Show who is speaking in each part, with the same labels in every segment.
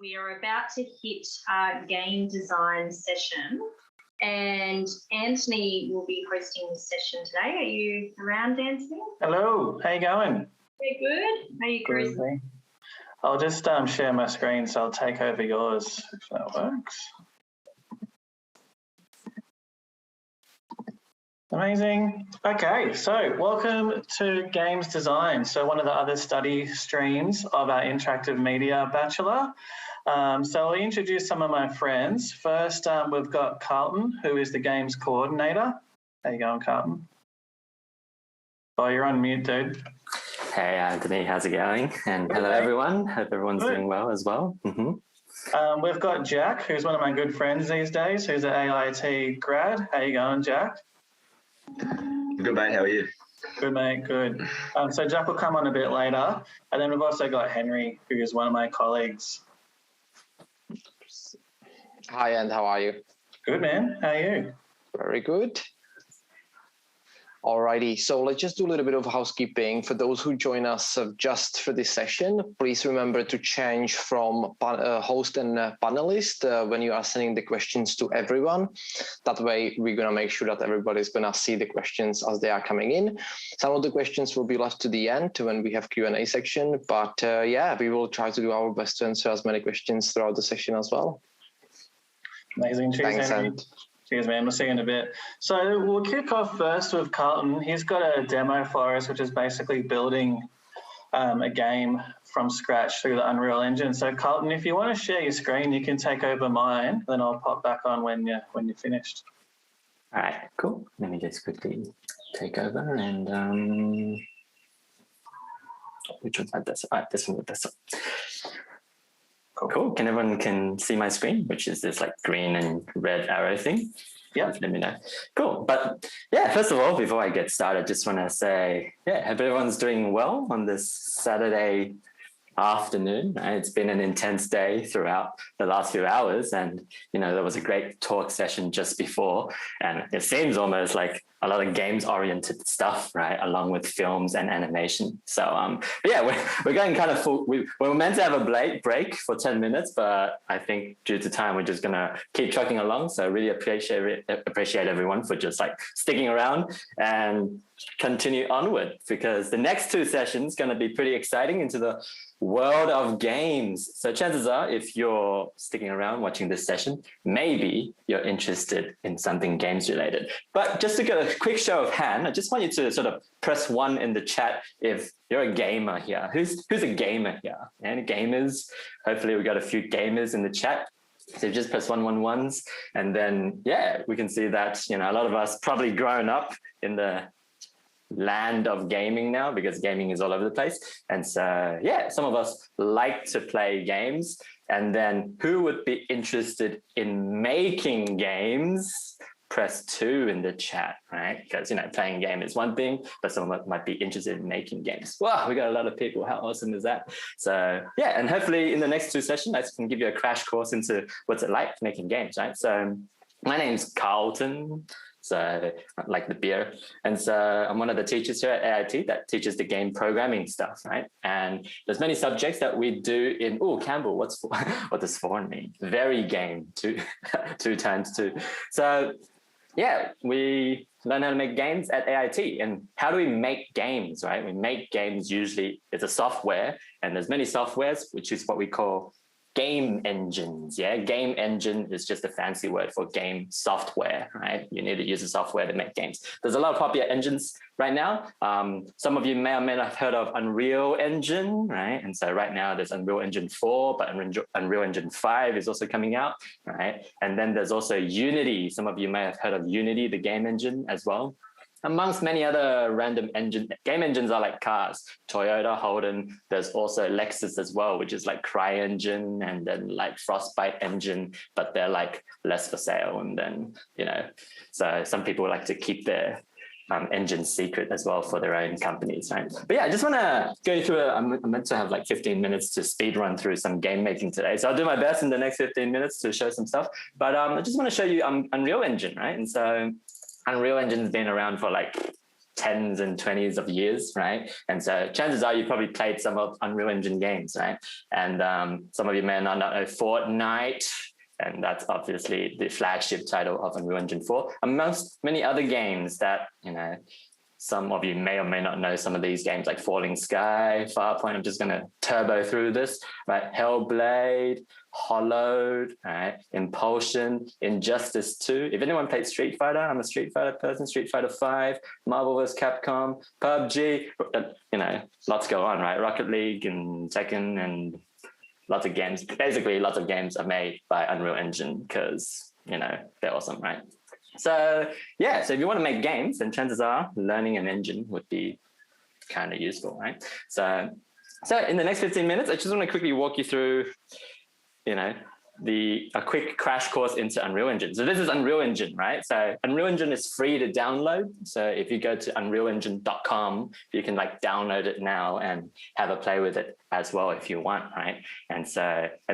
Speaker 1: We are about to hit our game design session, and Anthony will be hosting this session today. Are you around, Anthony?
Speaker 2: Hello, how you going?
Speaker 1: Very good. How are you, Chris?
Speaker 2: Good. I'll just share my screen, so I'll take over yours if that works. Amazing. Okay, so welcome to Games Design. So one of the other study streams of our Interactive Media Bachelor. So I'll introduce some of my friends. First, we've got Carlton, who is the Games Coordinator. How you going, Carlton? Oh, you're on mute, dude.
Speaker 3: Hey, Anthony, how's it going? And hello, everyone. Hope everyone's doing well as well.
Speaker 2: We've got Jack, who's one of my good friends these days, who's an AIT grad. How you going, Jack?
Speaker 4: Good, mate. How are you?
Speaker 2: Good, mate. Good. So Jack will come on a bit later. And then we've also got Henry, who is one of my colleagues.
Speaker 5: Hi, and how are you?
Speaker 2: Good, man. How are you?
Speaker 5: Very good. Alrighty, so let's just do a little bit of housekeeping. For those who join us just for this session, please remember to change from host and panelist when you are sending the questions to everyone. That way, we're going to make sure that everybody's going to see the questions as they are coming in. Some of the questions will be left to the end when we have Q&A section, but yeah, we will try to do our best to answer as many questions throughout the session as well.
Speaker 2: Amazing. Cheers,
Speaker 5: Thanks,
Speaker 2: Henry. Cheers, man. We'll see you in a bit. So we'll kick off first with Carlton. He's got a demo for us, which is basically building a game from scratch through the Unreal Engine. So Carlton, if you want to share your screen, you can take over mine, then I'll pop back on when you're finished.
Speaker 3: All right, cool. Let me just quickly take over and which one's like this? All right, this one with this one. Cool. Can see my screen, which is this like green and red arrow thing?
Speaker 2: Yeah.
Speaker 3: Let me know. Cool. But yeah, first of all, before I get started, just want to say, yeah, hope everyone's doing well on this Saturday afternoon. It's been an intense day throughout the last few hours, and there was a great talk session just before, and it seems almost like a lot of games oriented stuff, right, along with films and animation. So but yeah, we're going kind of full. We were meant to have a break for 10 minutes, but I think due to time we're just gonna keep trucking along. So I really appreciate everyone for just like sticking around and continue onward, because the next two sessions going to be pretty exciting into the world of games. So chances are, if you're sticking around watching this session, maybe you're interested in something games related. But just to get a quick show of hand, I just want you to sort of press 1 in the chat if you're a gamer here. Who's a gamer here? Any gamers? Hopefully we got a few gamers in the chat. So just press 111s, and then yeah, we can see that a lot of us probably grown up in the land of gaming now, because gaming is all over the place. And so yeah, some of us like to play games. And then who would be interested in making games? Press 2 in the chat, right? Because playing a game is one thing, but someone might be interested in making games. Wow, we got a lot of people. How awesome is that? So yeah, and hopefully in the next two sessions I can give you a crash course into what's it like making games, right? So my name's Carlton. So like the beer. And so I'm one of the teachers here at AIT that teaches the game programming stuff, right? And there's many subjects that we do in, Campbell, what does foreign mean? Very game, two times 2. So yeah, we learn how to make games at AIT. And how do we make games, right? We make games usually, it's a software, and there's many softwares, which is what we call game engines. Yeah, game engine is just a fancy word for game software, right? You need to use a software to make games. There's a lot of popular engines right now. Some of you may or may not have heard of Unreal Engine, right? And so right now there's Unreal Engine 4, but Unreal Engine 5 is also coming out, right? And then there's also Unity. Some of you may have heard of Unity, the game engine as well. Amongst many other random game engines are like cars, Toyota, Holden. There's also Lexus as well, which is like CryEngine, and then like Frostbite engine, but they're like less for sale. And then, so some people like to keep their engine secret as well for their own companies, right? But yeah, I just want to go through I'm meant to have like 15 minutes to speed run through some game making today. So I'll do my best in the next 15 minutes to show some stuff. But I just want to show you Unreal Engine, right? And so Unreal Engine's been around for like tens and 20s of years, right? And so chances are you probably played some of Unreal Engine games, right? And some of you may not know Fortnite, and that's obviously the flagship title of Unreal Engine 4, amongst many other games that, some of you may or may not know some of these games like Falling Sky, Farpoint. I'm just going to turbo through this, right? Hellblade, Hollowed, right? Impulsion, Injustice 2. If anyone played Street Fighter, I'm a Street Fighter person, Street Fighter 5, Marvel vs. Capcom, PUBG, lots go on, right? Rocket League and Tekken and lots of games. Basically, lots of games are made by Unreal Engine because, they're awesome, right? So if you want to make games, then chances are learning an engine would be kind of useful, right? So in the next 15 minutes, I just want to quickly walk you through, a quick crash course into Unreal Engine. So this is Unreal Engine, right? So Unreal Engine is free to download. So if you go to unrealengine.com, you can download it now and have a play with it as well if you want, right? And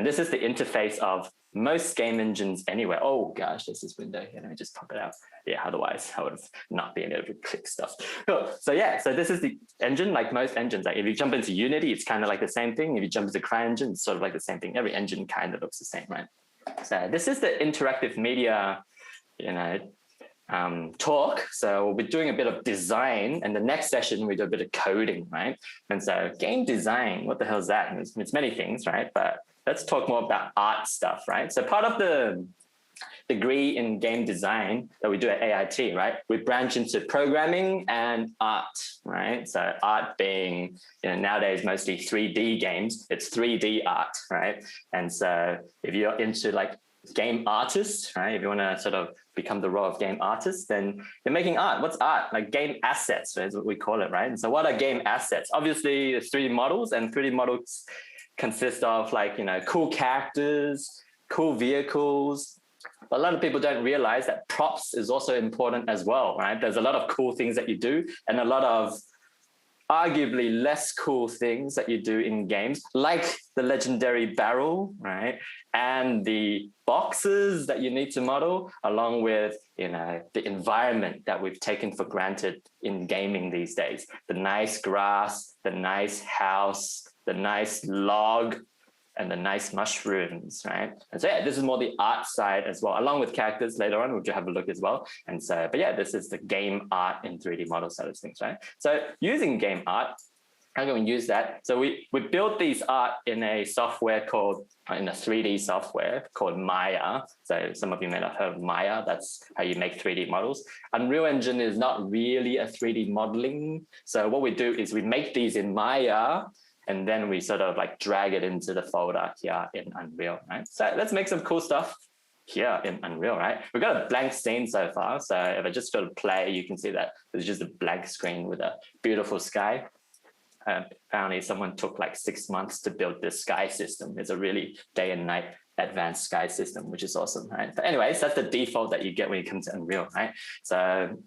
Speaker 3: this is the interface of most game engines anywhere. Oh gosh, there's this window here. Let me just pop it out. Yeah, otherwise I would have not been able to click stuff. Cool. So this is the engine, like most engines. Like if you jump into Unity, it's kind of like the same thing. If you jump into CryEngine, it's sort of like the same thing. Every engine kind of looks the same, right? So this is the interactive media, talk. So we'll be doing a bit of design, and the next session we do a bit of coding, right? And so game design, what the hell is that? It's many things, right? But let's talk more about art stuff, right? So part of the degree in game design that we do at AIT, right? We branch into programming and art, right? So art being, nowadays mostly 3D games, it's 3D art, right? And so if you're into game artist, right? If you want to sort of become the role of game artist, then you're making art. What's art? Like game assets is what we call it, right? And so what are game assets? Obviously, it's 3D models, and 3D models consist of cool characters, cool vehicles. But a lot of people don't realize that props is also important as well, right? There's a lot of cool things that you do and a lot of arguably less cool things that you do in games, like the legendary barrel, right? And the boxes that you need to model, along with, the environment that we've taken for granted in gaming these days. The nice grass, the nice house, the nice log, and the nice mushrooms, right? And so this is more the art side as well, along with characters later on, which you'll have a look as well. And so, this is the game art in 3D model side of things, right? So using game art, how can we use that? So we build these art in a software in a 3D software called Maya. So some of you may not have heard of Maya. That's how you make 3D models. Unreal Engine is not really a 3D modeling. So what we do is we make these in Maya, and then we sort of drag it into the folder here in Unreal, right? So let's make some cool stuff here in Unreal, right? We've got a blank scene so far. So if I just go to play, you can see that there's just a blank screen with a beautiful sky. Apparently someone took 6 months to build this sky system. It's a really day and night advanced sky system, which is awesome, right? But anyways, that's the default that you get when you come to Unreal, right? So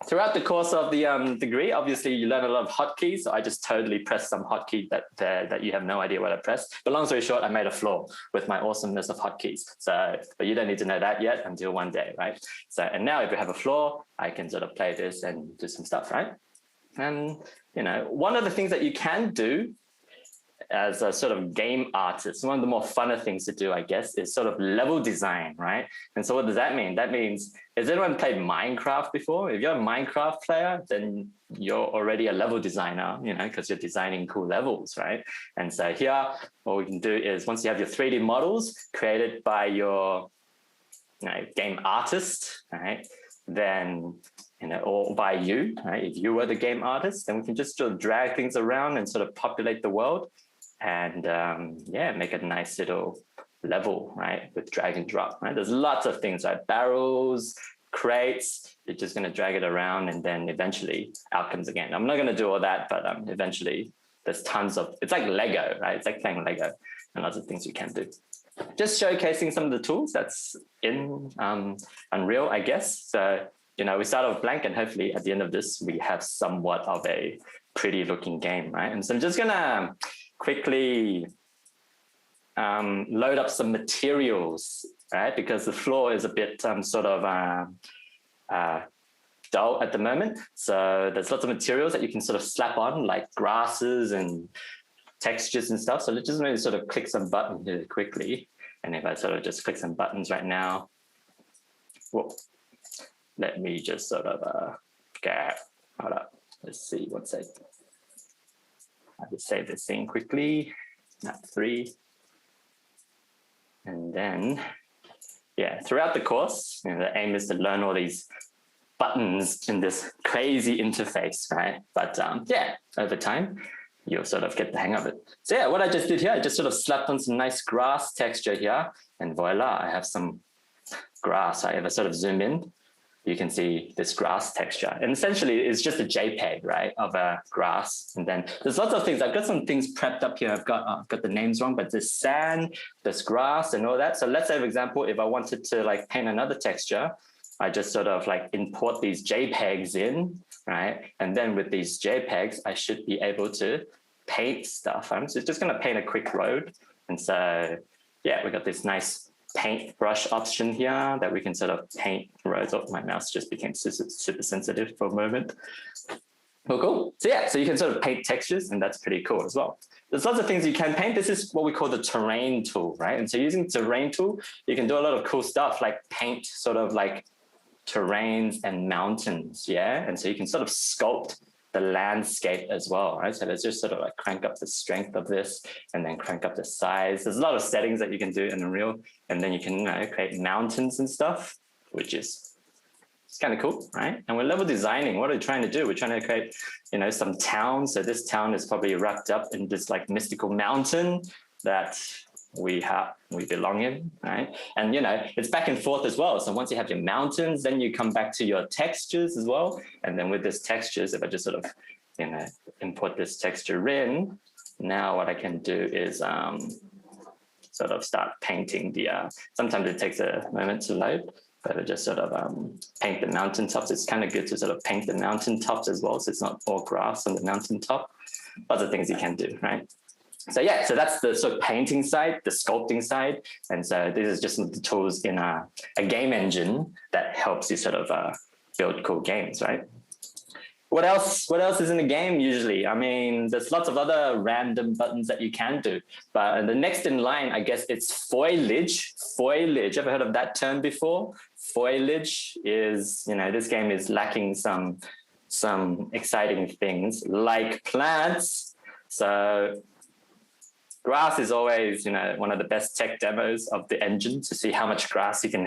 Speaker 3: throughout the course of the degree, obviously you learn a lot of hotkeys. So I just totally pressed some hotkey that you have no idea what I pressed. But long story short, I made a flaw with my awesomeness of hotkeys. So, but you don't need to know that yet until one day, right? So, and now if you have a flaw, I can sort of play this and do some stuff, right? And, one of the things that you can do as a sort of game artist, one of the more funner things to do, I guess, is sort of level design, right? And so what does that mean? That means, has anyone played Minecraft before? If you're a Minecraft player, then you're already a level designer, because you're designing cool levels, right? And so here, what we can do is once you have your 3D models created by your game artist, right? Then, or by you, right? If you were the game artist, then we can just sort of drag things around and sort of populate the world. And make a nice little level, right, with drag and drop, right? There's lots of things, right? Barrels, crates, you're just going to drag it around and then eventually out comes again. I'm not going to do all that, but eventually there's tons of, it's like Lego, right? It's like playing Lego and lots of things you can do. Just showcasing some of the tools that's in Unreal, I guess. So, we start off blank and hopefully at the end of this, we have somewhat of a pretty looking game, right? And so I'm just going to quickly load up some materials, right? Because the floor is a bit dull at the moment. So there's lots of materials that you can sort of slap on, like grasses and textures and stuff. So let's just maybe sort of click some buttons here quickly. And if I sort of just click some buttons right now, whoa, let me just sort of hold up. Let's see, one sec. I'll just save this scene quickly. Map 3. And then, yeah, throughout the course, the aim is to learn all these buttons in this crazy interface, right? But yeah, over time, you'll sort of get the hang of it. So yeah, what I just did here, I just sort of slapped on some nice grass texture here, and voila, I have some grass. If I sort of zoom in, you can see this grass texture. And essentially, it's just a JPEG, right, of a grass. And then there's lots of things. I've got some things prepped up here. I've got the names wrong, but there's sand, there's grass, and all that. So let's say, for example, if I wanted to like paint another texture, I just sort of like import these JPEGs in, right? And then with these JPEGs, I should be able to paint stuff. So it's just going to paint a quick road. And so, yeah, we got this nice paint brush option here that we can sort of paint roads. Oh, my mouse just became super sensitive for a moment. Oh, cool. So yeah, so you can sort of paint textures, and that's pretty cool as well. There's lots of things you can paint. This is what we call the terrain tool, right? And so using the terrain tool, you can do a lot of cool stuff like paint sort of like terrains and mountains, yeah? And so you can sort of sculpt the landscape as well, right? So let's just sort of like crank up the strength of this and then crank up the size. There's a lot of settings that you can do in Unreal, and then you can create mountains and stuff, which is it's kind of cool, right? And we're level designing. What are we trying to do? We're trying to create, some towns. So this town is probably wrapped up in this like mystical mountain that we belong in, right? And it's back and forth as well. So once you have your mountains, then you come back to your textures as well. And then with this textures, if I just sort of import this texture in, now what I can do is sort of start painting the sometimes it takes a moment to load, but I just sort of paint the mountaintops. It's kind of good to sort of paint the mountaintops as well, so it's not all grass on the mountaintop. Lots of things you can do, right? So yeah, so that's the sort of painting side, the sculpting side. And so this is just the tools in a game engine that helps you sort of build cool games, right? What else is in the game usually? I mean, there's lots of other random buttons that you can do. But the next in line, I guess it's foliage. Foliage, ever heard of that term before? Foliage is, this game is lacking some exciting things like plants. So grass is always, one of the best tech demos of the engine to see how much grass you can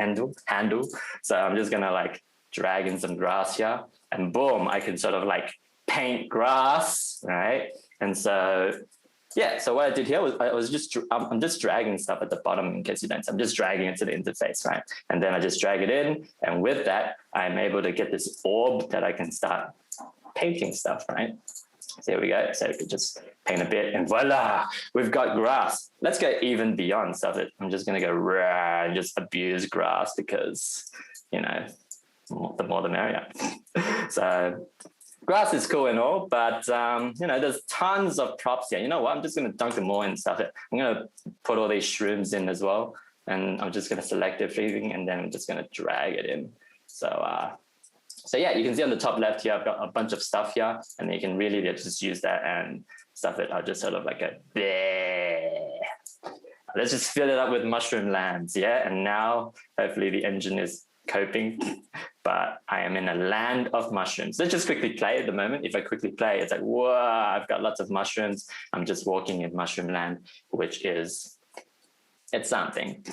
Speaker 3: handle. So I'm just gonna like drag in some grass here, and boom, I can sort of like paint grass, right? And so, yeah, so what I did here was I'm just dragging stuff at the bottom in case you don't. I'm just dragging it to the interface, right? And then I just drag it in, and with that, I'm able to get this orb that I can start painting stuff, right? So here we go. So we can just paint a bit, and voila, we've got grass. Let's go even beyond stuff. I'm just going to go raw and just abuse grass because, the more the merrier. So grass is cool and all, but, there's tons of props here. You know what? I'm just going to dunk them all in stuff. I'm going to put all these shrooms in as well, and I'm just going to select everything, and then I'm just going to drag it in. So yeah, you can see on the top left here, I've got a bunch of stuff here, and you can really just use that and stuff it. I'll just sort of like go, bleh. Let's just fill it up with mushroom lands, yeah? And now hopefully the engine is coping, but I am in a land of mushrooms. Let's just quickly play at the moment. If I quickly play, it's like, whoa, I've got lots of mushrooms. I'm just walking in mushroom land, which is, it's something.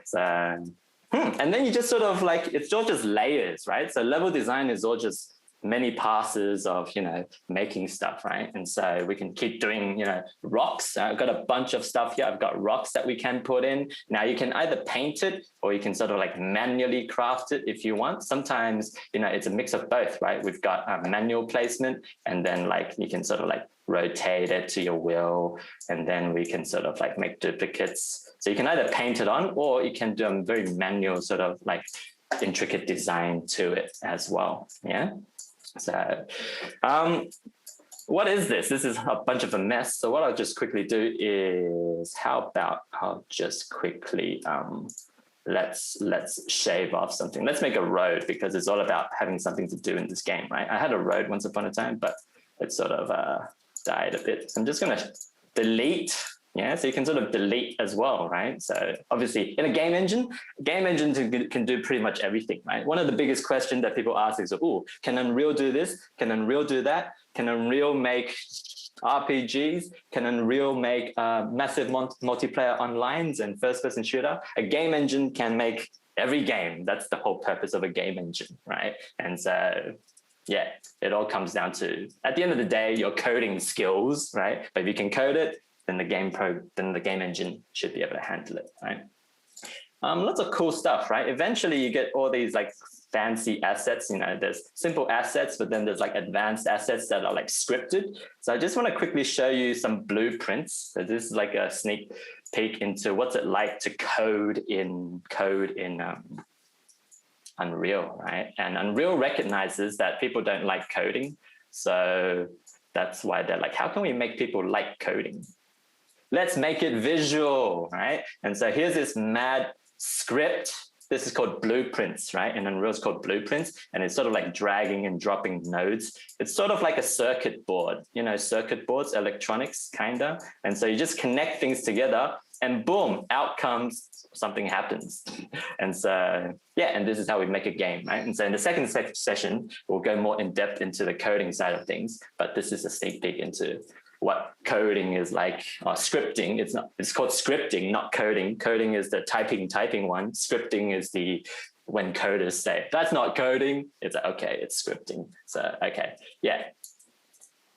Speaker 3: So, and then you just sort of like, it's all just layers, right? So level design is all just many passes of, making stuff, right? And so we can keep doing, rocks. I've got a bunch of stuff here. I've got rocks that we can put in. Now you can either paint it or you can sort of like manually craft it if you want. Sometimes, it's a mix of both, right? We've got a manual placement, and then like you can sort of like rotate it to your will, and then we can sort of like make duplicates. So you can either paint it on, or you can do a very manual sort of like intricate design to it as well, yeah? So what is this? This is a bunch of a mess. So what I'll just quickly do is, how about I'll just quickly let's shave off something. Let's make a road, because it's all about having something to do in this game, right? I had a road once upon a time, but it sort of died a bit. I'm just going to delete. Yeah, so you can sort of delete as well, right? So obviously in a game engine can do pretty much everything, right? One of the biggest questions that people ask is, oh, can Unreal do this? Can Unreal do that? Can Unreal make RPGs? Can Unreal make massive multiplayer onlines and first-person shooter? A game engine can make every game. That's the whole purpose of a game engine, right? And so, yeah, it all comes down to, at the end of the day, your coding skills, right? But if you can code it, then the game engine should be able to handle it, right? Lots of cool stuff, right? Eventually you get all these like fancy assets, there's simple assets, but then there's like advanced assets that are like scripted. So I just want to quickly show you some blueprints. So this is like a sneak peek into what's it like to code in Unreal, right? And Unreal recognizes that people don't like coding. So that's why they're like, how can we make people like coding? Let's make it visual, right? And so here's this mad script. This is called blueprints, right? And Unreal is called blueprints, and it's sort of like dragging and dropping nodes. It's sort of like a circuit board, circuit boards, electronics, kinda. And so you just connect things together and boom, out comes something happens. And so, yeah, and this is how we make a game, right? And so in the second session, we'll go more in depth into the coding side of things, but this is a sneak peek into what coding is like, or scripting. It's called scripting, not coding. Coding is the typing one. Scripting is when coders say, that's not coding. It's like, okay, it's scripting. So, okay, yeah.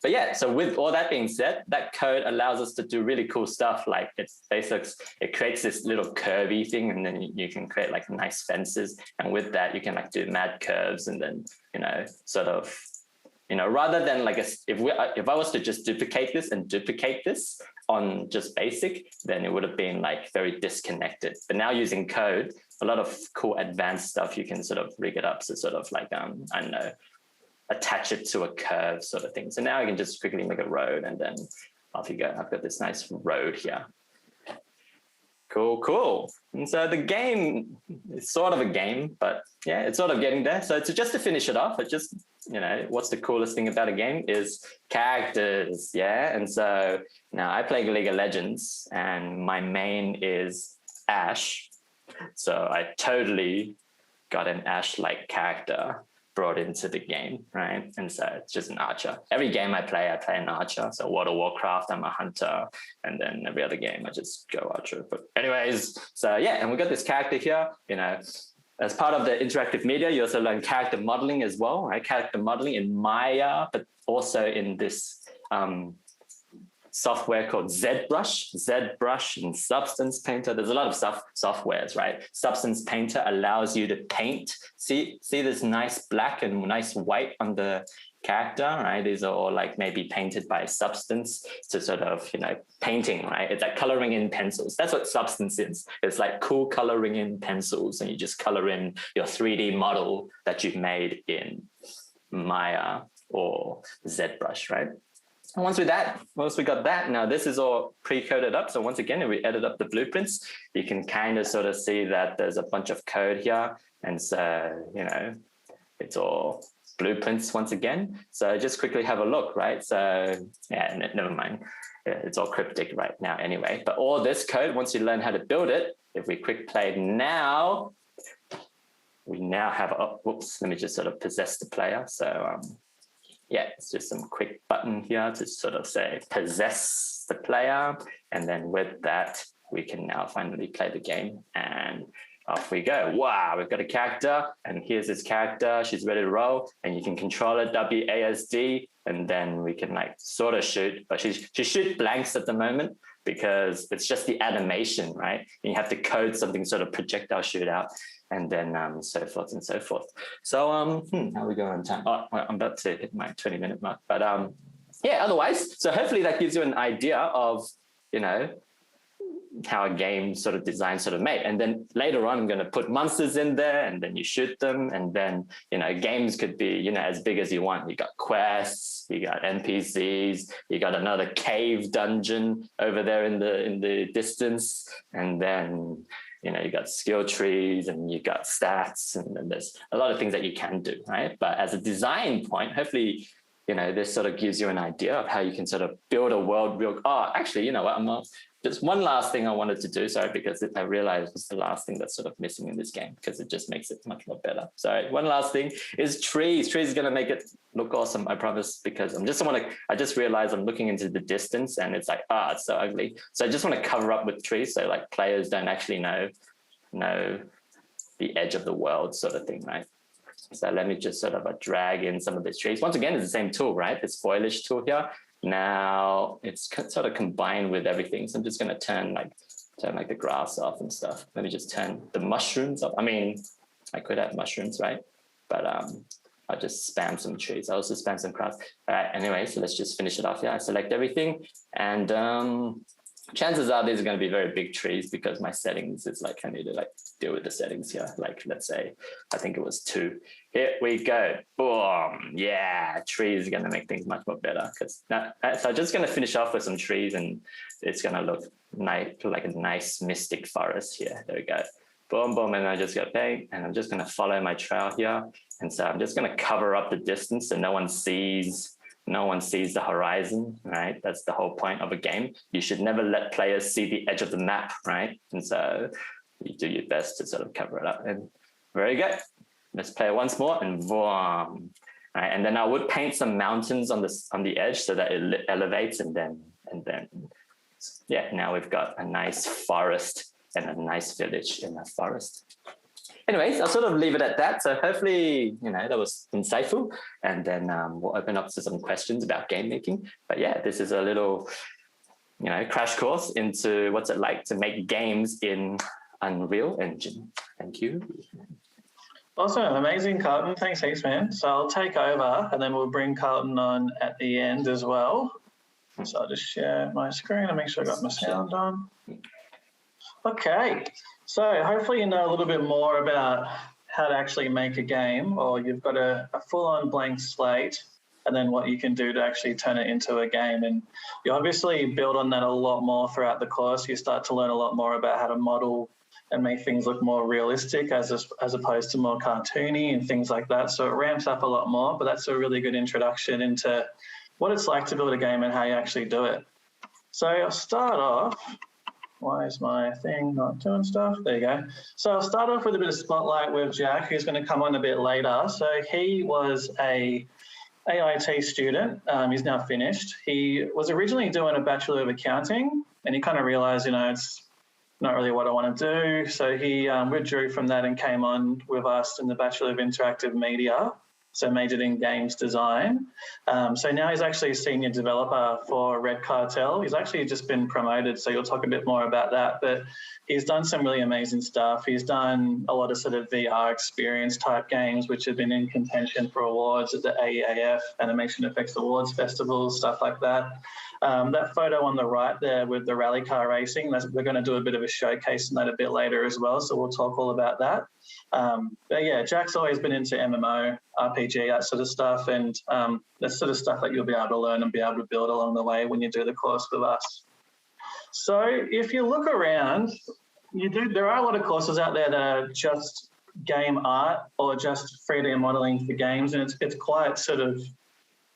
Speaker 3: But yeah, so with all that being said, that code allows us to do really cool stuff. Like it creates this little curvy thing, and then you can create like nice fences. And with that, you can like do mad curves, and then, sort of, rather than like if I was to just duplicate this on just basic, then it would have been like very disconnected. But now using code, a lot of cool advanced stuff, you can sort of rig it up to sort of like, I don't know, attach it to a curve sort of thing. So now I can just quickly make a road, and then off you go. I've got this nice road here. Cool. And so the game is sort of a game, but yeah, it's sort of getting there. So just to finish it off, what's the coolest thing about a game is characters, yeah? And so now I play League of Legends, and my main is Ashe. So I totally got an Ashe-like character brought into the game, right? And so it's just an archer. Every game I play an archer. So World of Warcraft, I'm a hunter. And then every other game, I just go archer. But anyways, so yeah, and we got this character here, as part of the interactive media, you also learn character modeling as well, right? Character modeling in Maya, but also in this software called ZBrush and Substance Painter. There's a lot of softwares, right? Substance Painter allows you to paint. See this nice black and nice white on the character, right? These are all like maybe painted by Substance to sort of, painting, right? It's like coloring in pencils. That's what Substance is. It's like cool coloring in pencils, and you just color in your 3D model that you've made in Maya or ZBrush, right? And once we got that, now this is all pre-coded up. So once again, if we edit up the blueprints, you can kind of sort of see that there's a bunch of code here. And so, it's all blueprints once again. So just quickly have a look, right? So yeah, never mind. It's all cryptic right now anyway. But all this code, once you learn how to build it, if we quick play now, we now have, whoops, let me just sort of possess the player. So, yeah, it's just some quick button here to sort of say possess the player. And then with that, we can now finally play the game, and off we go. Wow, we've got a character, and here's this character. She's ready to roll, and you can control it WASD, and then we can like sort of shoot, but she shoot blanks at the moment because it's just the animation, right? And you have to code something sort of projectile shootout, and then so forth and so forth. So how are we going on time? Oh, I'm about to hit my 20-minute mark, but yeah, otherwise, so hopefully that gives you an idea of, how a game sort of design sort of made. And then later on, I'm going to put monsters in there, and then you shoot them. And then, games could be, as big as you want. You got quests, you got NPCs, you got another cave dungeon over there in the distance. And then, you know, you got skill trees and you got stats, and then there's a lot of things that you can do, right? But as a design point, hopefully, you know, this sort of gives you an idea of how you can sort of build a world actually, you know what, just one last thing I wanted to do, sorry, because I realized was the last thing that's sort of missing in this game, because it just makes it much more better. So one last thing is trees. Trees is going to make it look awesome, I promise, because I just realized I'm looking into the distance and it's like, it's so ugly. So I just want to cover up with trees so like players don't actually know the edge of the world sort of thing, right? So let me just sort of drag in some of these trees. Once again, it's the same tool, right? This foliage tool here. Now it's sort of combined with everything. So I'm just going to turn like the grass off and stuff. Let me just turn the mushrooms off. I mean, I could have mushrooms, right? But I'll just spam some trees. I'll also spam some grass. All right, anyway, so let's just finish it off here. I select everything, and chances are these are going to be very big trees because my settings is like, I need to like deal with the settings here. Like, let's say, I think it was 2. Here we go. Boom. Yeah, trees are going to make things much more better. So I'm just going to finish off with some trees, and it's going to look nice, like a nice mystic forest here. There we go. Boom, boom. And I just got paint, and I'm just going to follow my trail here. And so I'm just going to cover up the distance so no one sees the horizon, right? That's the whole point of a game. You should never let players see the edge of the map, right? And so you do your best to sort of cover it up. And very good. Let's play it once more, and boom. Right? And then I would paint some mountains on the edge so that it elevates, and then yeah, now we've got a nice forest and a nice village in the forest. Anyways, I'll sort of leave it at that. So hopefully, you know, that was insightful. And then we'll open up to some questions about game making. But yeah, this is a little, you know, crash course into what's it like to make games in Unreal Engine. Thank you.
Speaker 2: Awesome. Amazing, Carlton. Thanks heaps, man. So I'll take over and then we'll bring Carlton on at the end as well. So I'll just share my screen and make sure I got my sound on. Okay. So hopefully you know a little bit more about how to actually make a game, or you've got a full-on blank slate, and then what you can do to actually turn it into a game. And you obviously build on that a lot more throughout the course. You start to learn a lot more about how to model and make things look more realistic as opposed to more cartoony and things like that. So it ramps up a lot more, but that's a really good introduction into what it's like to build a game and how you actually do it. So I'll start off. Why is my thing not doing stuff? There you go. So I'll start off with a bit of spotlight with Jack, who's going to come on a bit later. So he was a AIT student. He's now finished. He was originally doing a Bachelor of Accounting, and he kind of realised, you know, it's not really what I want to do. So he withdrew from that and came on with us in the Bachelor of Interactive Media. So majored in games design. So now he's actually a senior developer for Red Cartel. He's actually just been promoted, so you'll talk a bit more about that. But he's done some really amazing stuff. He's done a lot of sort of VR experience type games, which have been in contention for awards at the AEAF, Animation Effects Awards Festival, stuff like that. That photo on the right there with the rally car racing, we're going to do a bit of a showcase on that a bit later as well, so we'll talk all about that. But yeah, Jack's always been into MMO, RPG, that sort of stuff, and that's sort of stuff that you'll be able to learn and be able to build along the way when you do the course with us. So if you look around, there are a lot of courses out there that are just game art or just 3D modeling for games, and it's quite sort of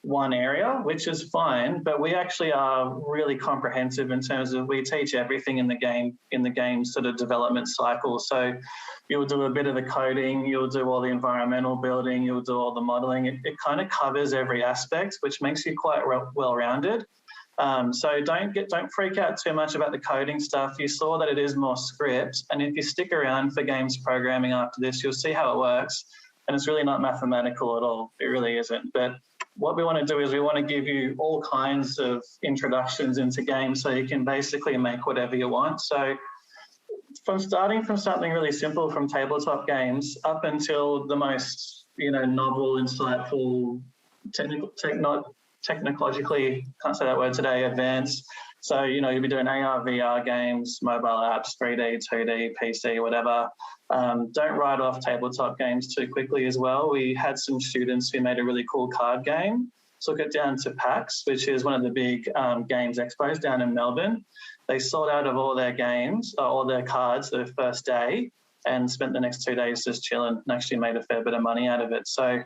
Speaker 2: one area, which is fine, but we actually are really comprehensive in terms of we teach everything in the game sort of development cycle. So you'll do a bit of the coding, you'll do all the environmental building, you'll do all the modeling. It kind of covers every aspect, which makes you quite well-rounded. So don't freak out too much about the coding stuff. You saw that it is more script, and if you stick around for games programming after this, you'll see how it works. And it's really not mathematical at all. It really isn't. But what we want to do is we want to give you all kinds of introductions into games so you can basically make whatever you want. So starting from something really simple from tabletop games up until the most, novel, insightful, technologically, can't say that word today, advanced. So, you'll be doing AR, VR games, mobile apps, 3D, 2D, PC, whatever. Don't write off tabletop games too quickly as well. We had some students who made a really cool card game. Took it down to PAX, which is one of the big games expos down in Melbourne. they sold out of all their games, all their cards the first day, and spent the next 2 days just chilling and actually made a fair bit of money out of it. So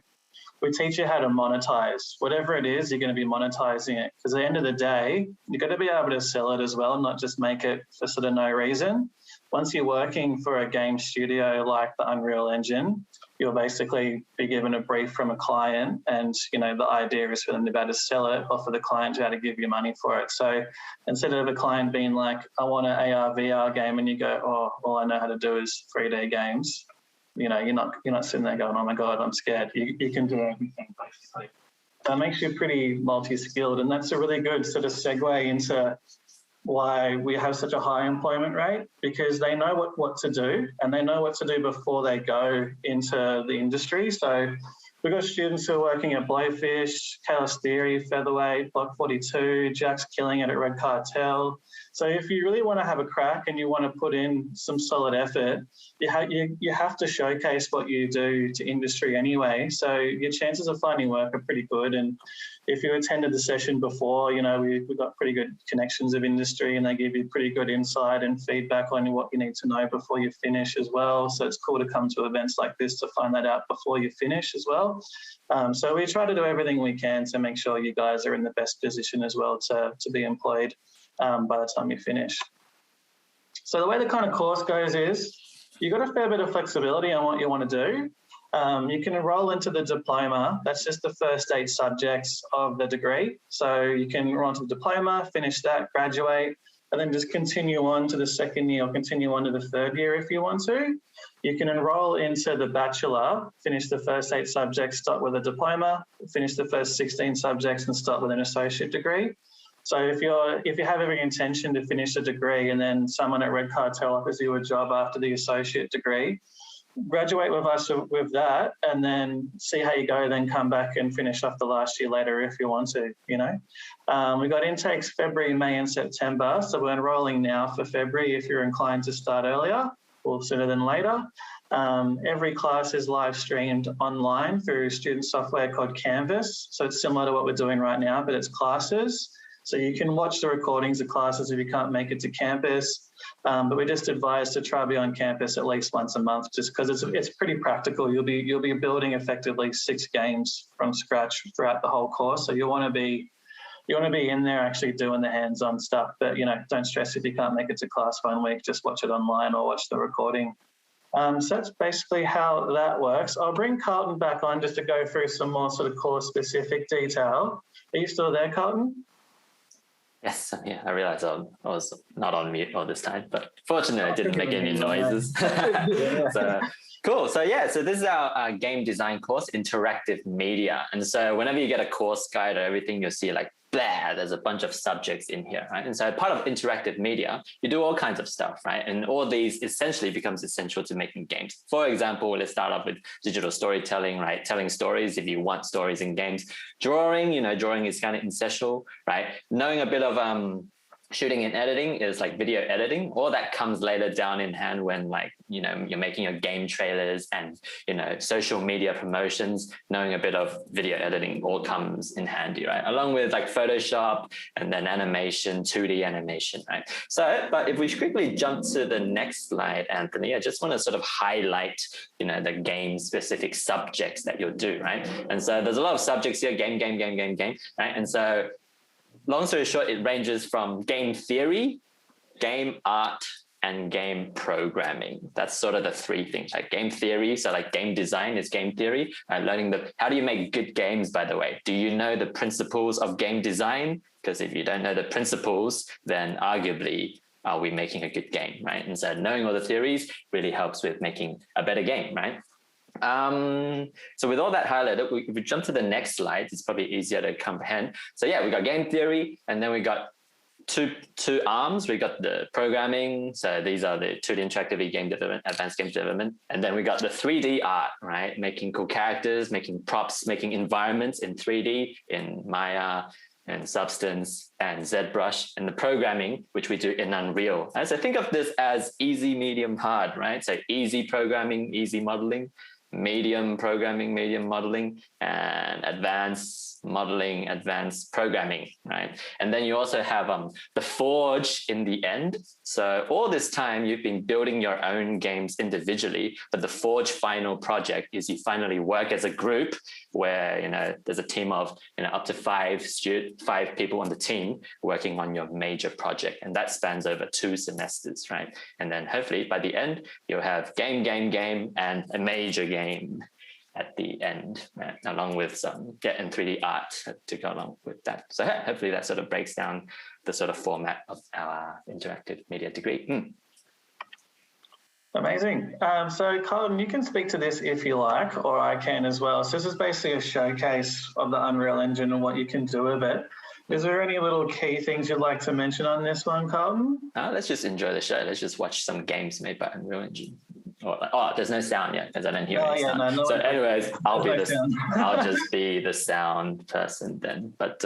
Speaker 2: we teach you how to monetize. Whatever it is, you're going to be monetizing it, because at the end of the day, you've got to be able to sell it as well, not just make it for sort of no reason. Once you're working for a game studio like the Unreal Engine, you'll basically be given a brief from a client, and the idea is for them to be able to sell it, or for the client to be able to give you money for it. So instead of a client being like, I want an AR VR game, and you go, oh, all I know how to do is 3D games, you're not sitting there going, oh my God, I'm scared. You can do everything basically. That makes you pretty multi-skilled, and that's a really good sort of segue into why we have such a high employment rate, because they know what to do, and they know what to do before they go into the industry. So we've got students who are working at Blowfish, Chaos Theory, Featherweight, Block 42, Jack's killing it at Red Cartel. So if you really want to have a crack and you want to put in some solid effort, you have to showcase what you do to industry anyway. So your chances of finding work are pretty good. And if you attended the session before, we've got pretty good connections of industry, and they give you pretty good insight and feedback on what you need to know before you finish as well. So it's cool to come to events like this to find that out before you finish as well. So we try to do everything we can to make sure you guys are in the best position as well to be employed by the time you finish. So the way the kind of course goes is you've got a fair bit of flexibility on what you want to do. You can enroll into the diploma. That's just the first 8 subjects of the degree. So you can enroll into the diploma, finish that, graduate, and then just continue on to the second year or continue on to the third year if you want to. You can enroll into the bachelor, finish the first 8 subjects, start with a diploma, finish the first 16 subjects and start with an associate degree. So if you have every intention to finish a degree and then someone at Red Cartel offers you a job after the associate degree, graduate with us with that, and then see how you go, then come back and finish off the last year later if you want to, We've got intakes February, May and September. So we're enrolling now for February if you're inclined to start earlier or sooner than later. Every class is live streamed online through student software called Canvas. So it's similar to what we're doing right now, but it's classes. So you can watch the recordings of classes if you can't make it to campus. But we just advise to try to be on campus at least once a month, just because it's pretty practical. You'll be building effectively 6 games from scratch throughout the whole course. So you want to be in there actually doing the hands-on stuff. But don't stress if you can't make it to class one week. Just watch it online or watch the recording. So that's basically how that works. I'll bring Carlton back on just to go through some more sort of course-specific detail. Are you still there, Carlton?
Speaker 3: Yes, yeah, I realized I was not on mute all this time, but fortunately I didn't make any noises. So cool. So this is our game design course, Interactive Media. And so whenever you get a course guide or everything, you'll see like, blah, there's a bunch of subjects in here, right? And so part of interactive media, you do all kinds of stuff, right? And all these essentially becomes essential to making games. For example, let's start off with digital storytelling, right? Telling stories if you want stories in games. Drawing, drawing is kind of essential, right? Knowing a bit of shooting and editing is like video editing. All that comes later down in hand when you're making your game trailers and, social media promotions. Knowing a bit of video editing all comes in handy, right? Along with like Photoshop and then animation, 2D animation, right? So, but if we quickly jump to the next slide, Anthony, I just want to sort of highlight, the game specific subjects that you'll do, right? And so there's a lot of subjects here, game, right? And so long story short, it ranges from game theory, game art, and game programming. That's sort of the 3 things, like game theory. So like game design is game theory. Learning how do you make good games, by the way? Do you know the principles of game design? Because if you don't know the principles, then arguably, are we making a good game, right? And so knowing all the theories really helps with making a better game, right? So with all that highlighted, if we jump to the next slide, it's probably easier to comprehend. So we got game theory, and then we got two arms. We got the programming. So these are the 2D interactive game development, advanced game development. And then we got the 3D art, right? Making cool characters, making props, making environments in 3D, in Maya, and Substance, and ZBrush, and the programming, which we do in Unreal. And so think of this as easy, medium, hard, right? So easy programming, easy modeling, medium programming, medium modeling, and advanced modeling, advanced programming, right? And then you also have the Forge in the end. So all this time you've been building your own games individually, but the Forge final project is you finally work as a group where, you know, there's a team of, you know, up to five people on the team working on your major project. And that spans over 2 semesters, right? And then hopefully by the end, you'll have game, and a major game at the end, right? Along with some and 3D art to go along with that. So hopefully that sort of breaks down the sort of format of our interactive media degree.
Speaker 2: Amazing. So Colin, you can speak to this if you like, or I can as well. So this is basically a showcase of the Unreal Engine and what you can do with it. Is there any little key things you'd like to mention on this one, Colin?
Speaker 3: Let's just enjoy the show. Let's just watch some games made by Unreal Engine. Oh, there's no sound yet because I don't hear any sound. So anyways, I'll just be the sound person then. But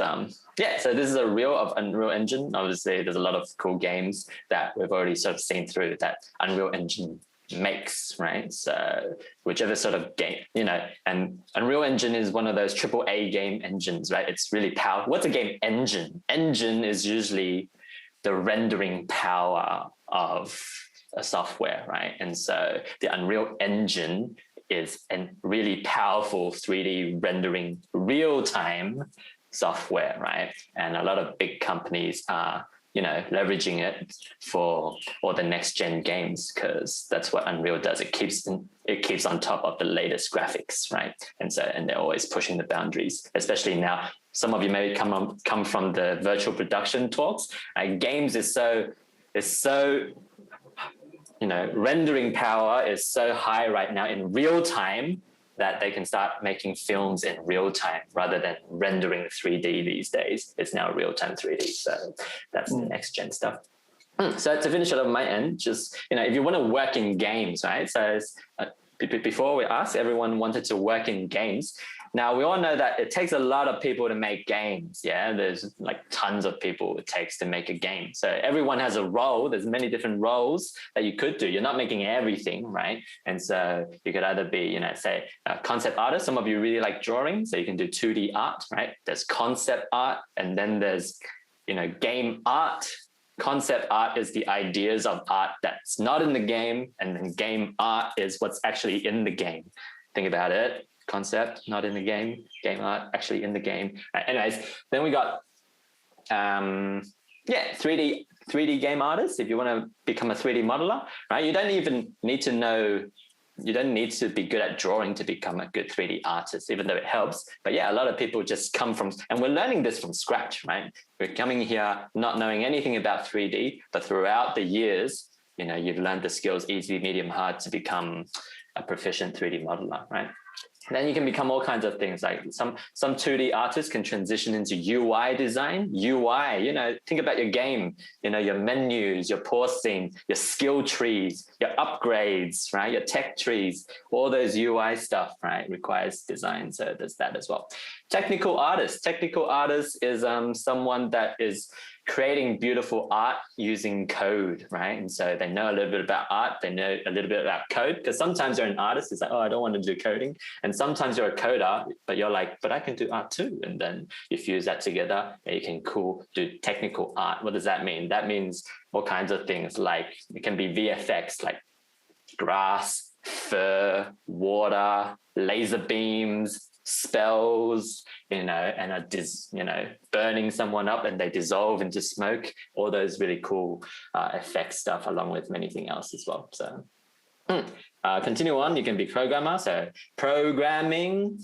Speaker 3: yeah, so this is a reel of Unreal Engine. Obviously, there's a lot of cool games that we've already sort of seen through that Unreal Engine makes, right? So whichever sort of game, you know, and Unreal Engine is one of those AAA game engines, right? It's really powerful. What's a game engine? Engine is usually the rendering power of a software, right? And so the Unreal Engine is a really powerful 3D rendering real-time software, right? And a lot of big companies are, you know, leveraging it for all the next gen games because that's what Unreal does. It keeps on top of the latest graphics, right? And they're always pushing the boundaries, especially now. Some of you may come from the virtual production talks. Games is so you know, rendering power is so high right now in real time that they can start making films in real time rather than rendering 3D these days. It's now real time 3D. So that's the next gen stuff. So to finish it on my end, just, you know, if you want to work in games, right? So before we asked, everyone wanted to work in games. Now, we all know that it takes a lot of people to make games. Yeah, there's like tons of people it takes to make a game. So everyone has a role. There's many different roles that you could do. You're not making everything, right? And so you could either be, you know, say a concept artist. Some of you really like drawing, so you can do 2D art, right? There's concept art, and then there's, you know, game art. Concept art is the ideas of art that's not in the game, and then game art is what's actually in the game. Think about it. Concept, not in the game. Game art, actually in the game. Anyways, then we got 3D game artists. If you want to become a 3D modeler, right? You don't even need to know. You don't need to be good at drawing to become a good 3D artist, even though it helps. But yeah, a lot of people just come from, and we're learning this from scratch, right? We're coming here not knowing anything about 3D, but throughout the years, you know, you've learned the skills, easy, medium, hard, to become a proficient 3D modeler, right? Then you can become all kinds of things. Like some 2D artists can transition into UI design. UI, you know, think about your game, you know, your menus, your pause scene, your skill trees, your upgrades, right? Your tech trees, all those UI stuff, right? Requires design. So there's that as well. Technical artist is someone that is creating beautiful art using code, right? And so they know a little bit about art, they know a little bit about code, because sometimes you're an artist, it's like, oh, I don't want to do coding. And sometimes you're a coder, but you're like, but I can do art too. And then you fuse that together and you can do technical art. What does that mean? That means all kinds of things, like it can be VFX, like grass, fur, water, laser beams, spells, you know, and burning someone up and they dissolve into smoke, all those really cool effect stuff, along with anything else as well. So continue on, you can be programmer. So programming,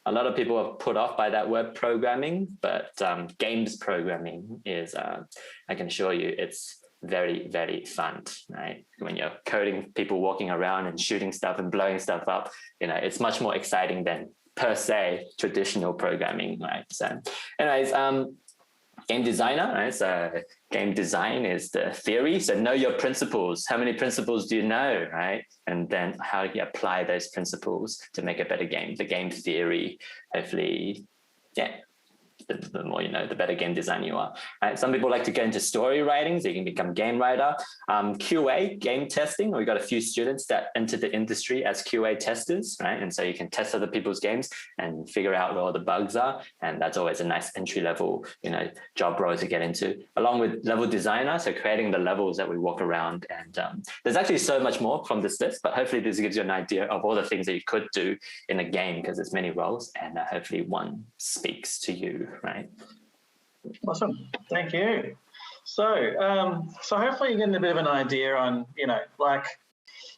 Speaker 3: a lot of people are put off by that word programming, but games programming is, I can assure you, it's very, very fun, right? When you're coding people walking around and shooting stuff and blowing stuff up, you know, it's much more exciting than per se traditional programming, right? So anyways, game designer, right? So game design is the theory. So know your principles. How many principles do you know, right? And then how do you apply those principles to make a better game? The game theory, hopefully, yeah. the more you know, the better game designer you are. Right? Some people like to get into story writing, so you can become game writer. QA, game testing. We've got a few students that entered the industry as QA testers, right? And so you can test other people's games and figure out where all the bugs are. And that's always a nice entry level, job role to get into. Along with level designer, so creating the levels that we walk around. And there's actually so much more from this list, but hopefully this gives you an idea of all the things that you could do in a game, because there's many roles, and hopefully one speaks to you, right?
Speaker 2: Awesome, thank you. So hopefully you're getting a bit of an idea on,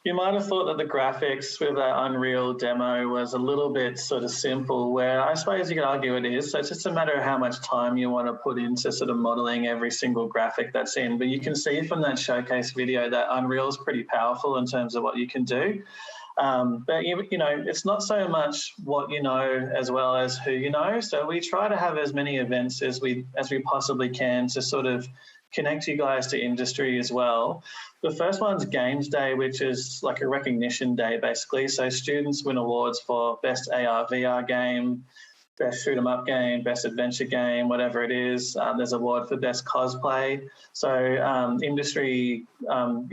Speaker 2: you might have thought that the graphics with that Unreal demo was a little bit sort of simple, where I suppose you could argue it is. So it's just a matter of how much time you want to put into sort of modeling every single graphic that's in. But you can see from that showcase video that Unreal is pretty powerful in terms of what you can do. But it's not so much what you know as well as who you know. So we try to have as many events as we possibly can to sort of connect you guys to industry as well. The first one's Gamesday, which is like a recognition day, basically. So students win awards for best AR, VR game, best shoot 'em up game, best adventure game, whatever it is. There's an award for best cosplay. So industry come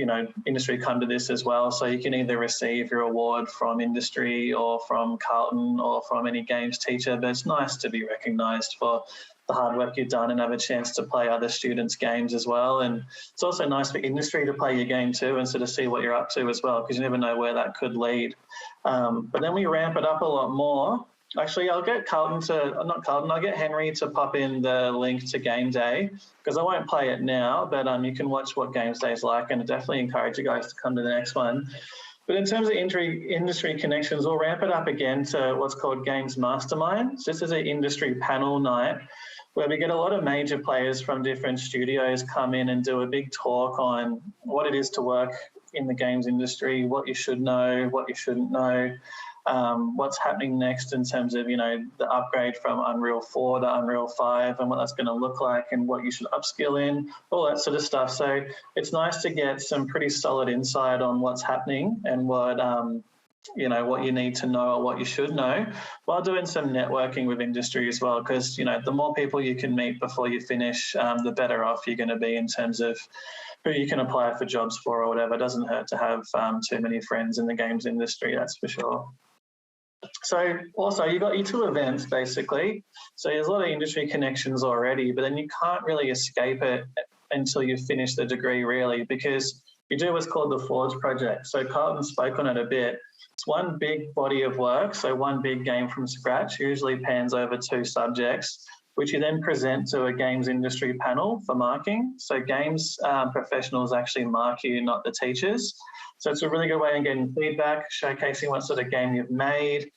Speaker 2: to this as well. So you can either receive your award from industry or from Carlton or from any games teacher, but it's nice to be recognised for the hard work you've done and have a chance to play other students' games as well. And it's also nice for industry to play your game too and sort of see what you're up to as well, because you never know where that could lead. But then we ramp it up a lot more. Actually, I'll get I'll get Henry to pop in the link to Gamesday, because I won't play it now, but you can watch what Gamesday is like, and I definitely encourage you guys to come to the next one. But in terms of industry connections, we'll ramp it up again to what's called Games Masterminds. This is an industry panel night where we get a lot of major players from different studios come in and do a big talk on what it is to work in the games industry, what you should know, what you shouldn't know, what's happening next in terms of, the upgrade from Unreal 4 to Unreal 5 and what that's going to look like and what you should upskill in, all that sort of stuff. So it's nice to get some pretty solid insight on what's happening and what you need to know or what you should know, while doing some networking with industry as well, because, the more people you can meet before you finish, the better off you're going to be in terms of who you can apply for jobs for or whatever. It doesn't hurt to have too many friends in the games industry, that's for sure. So also you got your two events basically. So there's a lot of industry connections already, but then you can't really escape it until you finish the degree really, because you do what's called the Forge project. So Carlton spoke on it a bit. It's one big body of work, so one big game from scratch, usually pans over 2 subjects, which you then present to a games industry panel for marking. So games professionals actually mark you, not the teachers. So it's a really good way of getting feedback, showcasing what sort of game you've made.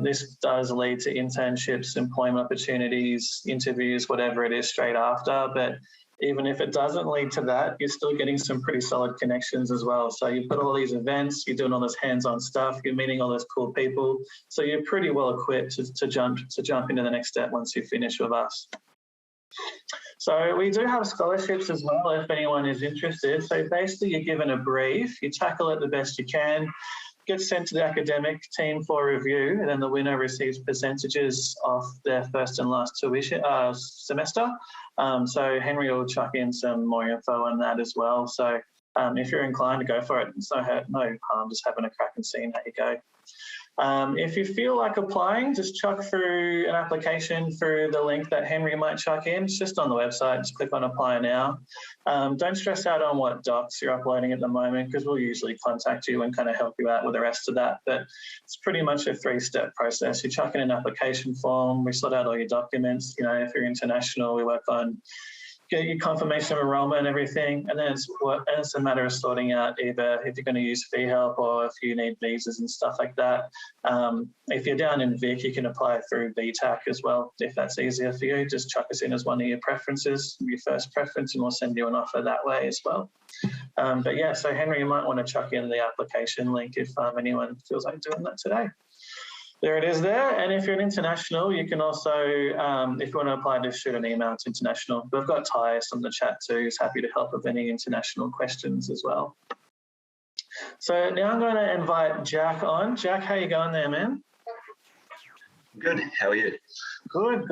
Speaker 2: This does lead to internships, employment opportunities, interviews, whatever it is straight after. But even if it doesn't lead to that, you're still getting some pretty solid connections as well. So you've got all these events, you're doing all this hands-on stuff, you're meeting all those cool people. So you're pretty well equipped to jump into the next step once you finish with us. So we do have scholarships as well if anyone is interested. So basically you're given a brief, you tackle it the best you can, gets sent to the academic team for review, and then the winner receives percentages off their first and last semester. So Henry will chuck in some more info on that as well. So if you're inclined to go for it, it's no harm just having a crack and seeing how you go. If you feel like applying, just chuck through an application through the link that Henry might chuck in. It's just on the website. Just click on apply now. Don't stress out on what docs you're uploading at the moment, because we'll usually contact you and kind of help you out with the rest of that. But it's pretty much a 3-step process. You chuck in an application form. We sort out all your documents. If you're international, we work on get your confirmation of enrollment and everything, and then it's a matter of sorting out either if you're going to use fee help or if you need visas and stuff like that. If you're down in Vic, you can apply through VTAC as well, if that's easier for you. Just chuck us in as one of your preferences, your first preference, and we'll send you an offer that way as well. But yeah, so Henry, you might want to chuck in the application link if anyone feels like doing that today. There it is there. And if you're an international, you can also, if you want to apply, just shoot an email to international. We've got Tyus on the chat too. He's happy to help with any international questions as well. So now I'm going to invite Jack on. Jack, how you going there, man?
Speaker 4: Good. How are you?
Speaker 2: Good.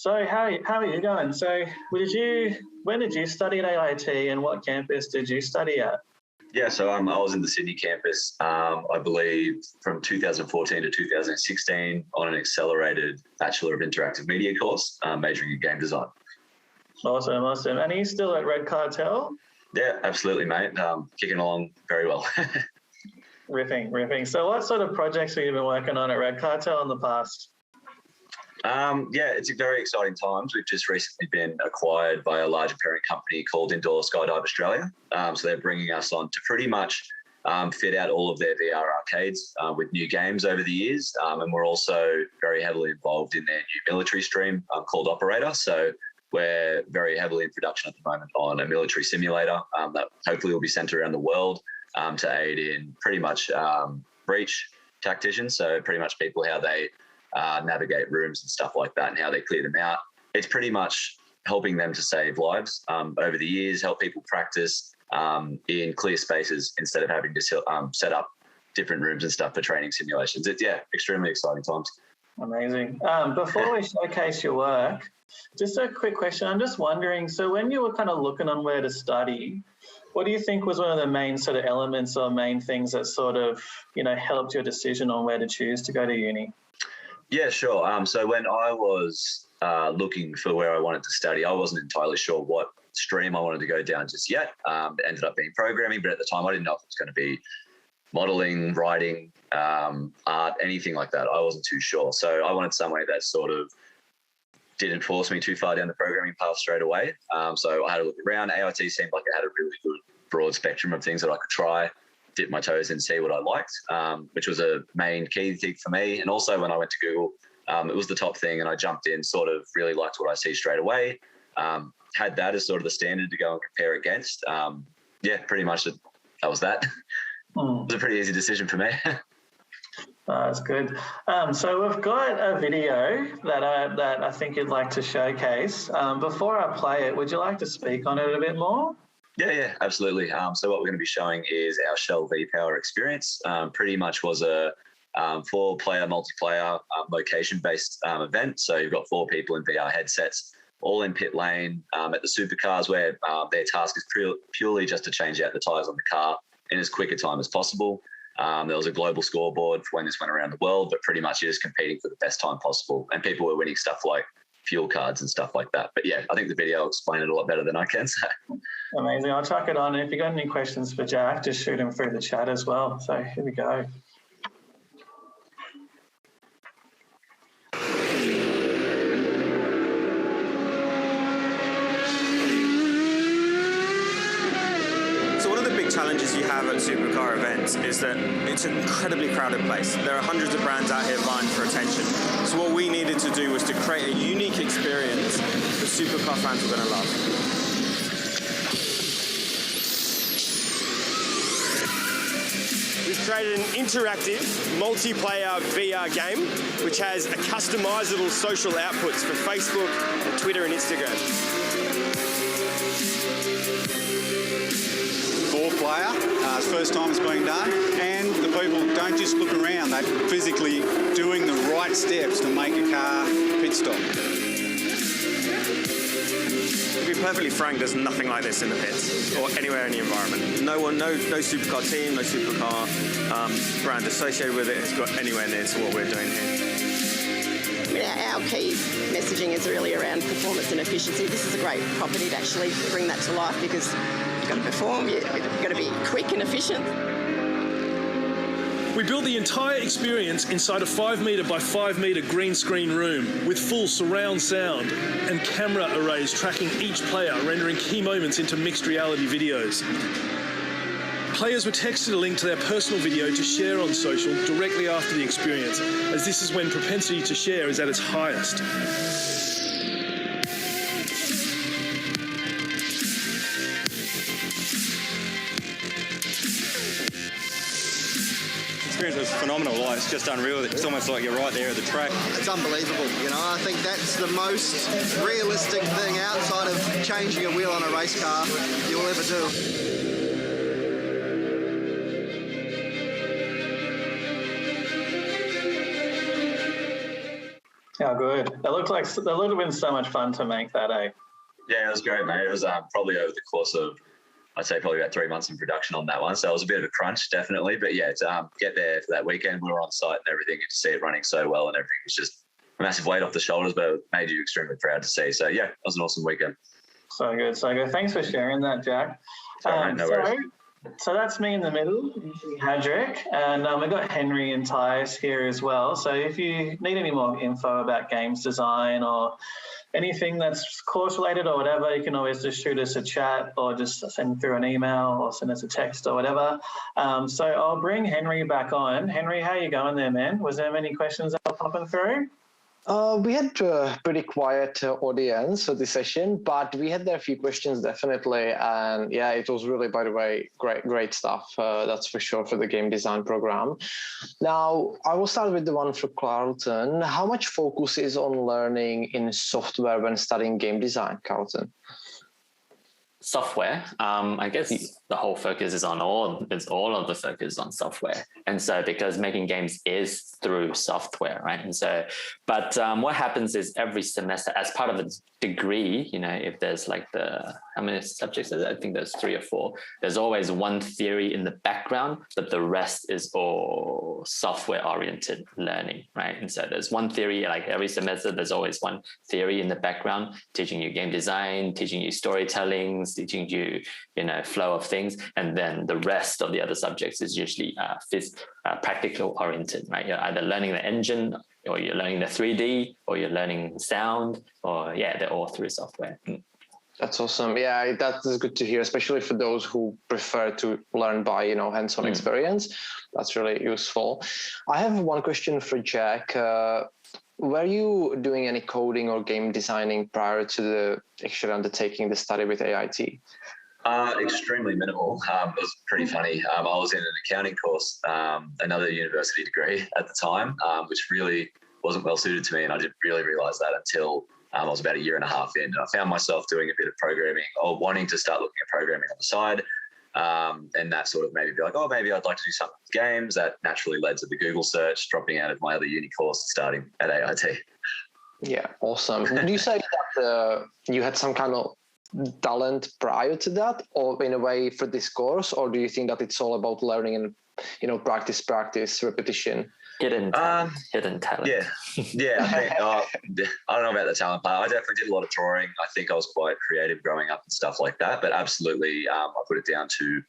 Speaker 2: So how are you going? So when did you study at AIT and what campus did you study at?
Speaker 4: Yeah, so I was in the Sydney campus, I believe, from 2014 to 2016 on an accelerated Bachelor of Interactive Media course, majoring in game design.
Speaker 2: Awesome. And are you still at Red Cartel?
Speaker 4: Yeah, absolutely, mate. Kicking along very well.
Speaker 2: Ripping. So what sort of projects have you been working on at Red Cartel in the past?
Speaker 4: Yeah, it's a very exciting times. We've just recently been acquired by a larger parent company called Indoor Skydive Australia. So they're bringing us on to pretty much fit out all of their VR arcades with new games over the years. And we're also very heavily involved in their new military stream called Operator. So we're very heavily in production at the moment on a military simulator that hopefully will be sent around the world to aid in pretty much breach tacticians. So pretty much people, how they navigate rooms and stuff like that and how they clear them out. It's pretty much helping them to save lives over the years, help people practice in clear spaces instead of having to set up different rooms and stuff for training simulations. It's, extremely exciting times.
Speaker 2: Amazing. Before we showcase your work, just a quick question. I'm just wondering, so when you were kind of looking on where to study, what do you think was one of the main sort of elements or main things that sort of, helped your decision on where to choose to go to uni?
Speaker 4: Yeah, sure. So when I was looking for where I wanted to study, I wasn't entirely sure what stream I wanted to go down just yet. It ended up being programming, but at the time I didn't know if it was going to be modelling, writing, art, anything like that. I wasn't too sure. So I wanted somewhere that sort of didn't force me too far down the programming path straight away. So I had a look around. AIT seemed like it had a really good broad spectrum of things that I could try, dip my toes and see what I liked, which was a main key thing for me. And also when I went to Google, it was the top thing and I jumped in, sort of really liked what I see straight away. Had that as sort of the standard to go and compare against. Pretty much that was that. It was a pretty easy decision for me.
Speaker 2: That's good. So we've got a video that I think you'd like to showcase. Before I play it, would you like to speak on it a bit more?
Speaker 4: Yeah, absolutely. So what we're going to be showing is our Shell V-Power experience. Pretty much was a 4-player multiplayer location-based event. So you've got 4 people in VR headsets, all in pit lane at the supercars, where their task is purely just to change out the tyres on the car in as quick a time as possible. There was a global scoreboard for when this went around the world, but pretty much you're just competing for the best time possible. And people were winning stuff like fuel cards and stuff like that. But I think the video will explain it a lot better than I can say.
Speaker 2: Amazing. I'll chuck it on. And if you've got any questions for Jack, just shoot him through the chat as well. So here we go.
Speaker 6: Challenges you have at supercar events is that it's an incredibly crowded place. There are hundreds of brands out here vying for attention. So what we needed to do was to create a unique experience that supercar fans were going to love. We've created an interactive multiplayer VR game which has a customizable social outputs for Facebook, Twitter and Instagram.
Speaker 7: 4-player, it's first time it's being done, and the people don't just look around, they're physically doing the right steps to make a car pit stop.
Speaker 6: To be perfectly frank, there's nothing like this in the pits or anywhere in the environment. No supercar team, no supercar brand associated with it has got anywhere near to what we're doing here.
Speaker 8: Our key messaging is really around performance and efficiency. This is a great property to actually bring that to life because you've got to perform, you've got to be quick and efficient.
Speaker 9: We built the entire experience inside a 5-metre by 5-metre green screen room with full surround sound and camera arrays tracking each player, rendering key moments into mixed reality videos. Players were texted a link to their personal video to share on social directly after the experience, as this is when propensity to share is at its highest.
Speaker 10: The experience was phenomenal. Like, it's just unreal. It's almost like you're right there at the track.
Speaker 11: It's unbelievable. I think that's the most realistic thing outside of changing a wheel on a race car you will ever do.
Speaker 2: Oh, good. That would have been so much fun to make that, eh?
Speaker 4: Yeah, it was great, mate. It was probably over the course of, I'd say probably about 3 months in production on that one. So it was a bit of a crunch, definitely. But yeah, to get there for that weekend, we were on site and everything, and to see it running so well and everything was just a massive weight off the shoulders, but it made you extremely proud to see. So yeah, it was an awesome weekend.
Speaker 2: So good, so good. Thanks for sharing that, Jack.
Speaker 4: Sorry, mate, no worries.
Speaker 2: So that's me in the middle, Hadrick, and we've got Henry and Tyus here as well. So if you need any more info about games design or anything that's course related or whatever, you can always just shoot us a chat or just send through an email or send us a text or whatever. So I'll bring Henry back on. Henry, how you going there, man? Was there many questions that were popping through?
Speaker 5: We had a pretty quiet audience for this session, but we had there a few questions definitely. And yeah, it was really, by the way, great stuff. That's for sure for the game design program. Now, I will start with the one for Carlton. How much focus is on learning in software when studying game design, Carlton?
Speaker 3: Software, I guess the whole focus is on all of the focus on software. And so because making games is through software, right? And so, but what happens is every semester as part of a degree, if there's like how many subjects? I think there's 3 or 4. There's always one theory in the background, but the rest is all software oriented learning, right? And so there's one theory, like every semester, there's always one theory in the background, teaching you game design, teaching you storytelling, teaching you, flow of things. And then the rest of the other subjects is usually practical oriented, right? You're either learning the engine or you're learning the 3D or you're learning sound or they're all through software.
Speaker 5: That's awesome. Yeah, that is good to hear, especially for those who prefer to learn by, hands-on experience. That's really useful. I have one question for Jack. Were you doing any coding or game designing prior to actually undertaking the study with AIT?
Speaker 4: Extremely minimal. It was pretty funny. I was in an accounting course, another university degree at the time, which really wasn't well suited to me. And I didn't really realize that until I was about 1.5 years in. And I found myself doing a bit of programming or wanting to start looking at programming on the side. And that sort of made me be like, maybe I'd like to do something with games. That naturally led to the Google search, dropping out of my other uni course, starting at AIT.
Speaker 5: Yeah, awesome. Would you say that you had some kind of talent prior to that, or in a way for this course, or do you think that it's all about learning and practice, repetition?
Speaker 3: Hidden talent.
Speaker 4: Yeah. I don't know about the talent part. I definitely did a lot of drawing. I think I was quite creative growing up and stuff like that. But absolutely, I put it down to